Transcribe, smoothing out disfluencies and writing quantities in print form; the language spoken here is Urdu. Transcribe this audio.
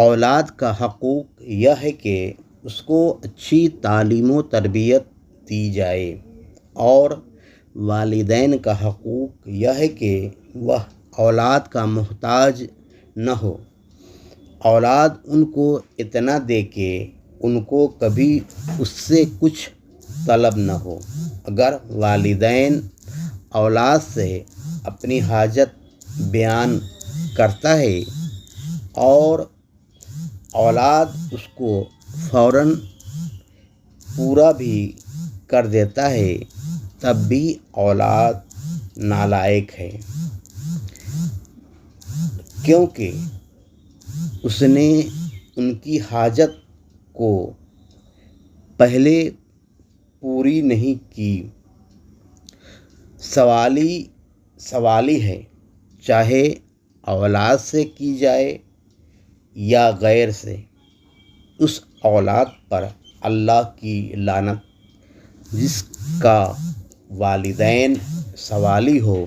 اولاد کا حقوق یہ ہے کہ اس کو اچھی تعلیم و تربیت دی جائے، اور والدین کا حقوق یہ ہے کہ وہ اولاد کا محتاج نہ ہو، اولاد ان کو اتنا دے کہ ان کو کبھی اس سے کچھ طلب نہ ہو۔ اگر والدین اولاد سے اپنی حاجت بیان کرتا ہے اور اولاد اس کو فوراً پورا بھی کر دیتا ہے، تب بھی اولاد نالائق ہے، کیونکہ اس نے ان کی حاجت کو پہلے پوری نہیں کی۔ سوالی ہے، چاہے اولاد سے کی جائے یا غیر سے، اس اولاد پر اللہ کی لعنت۔ جس کا والدین سوالی ہو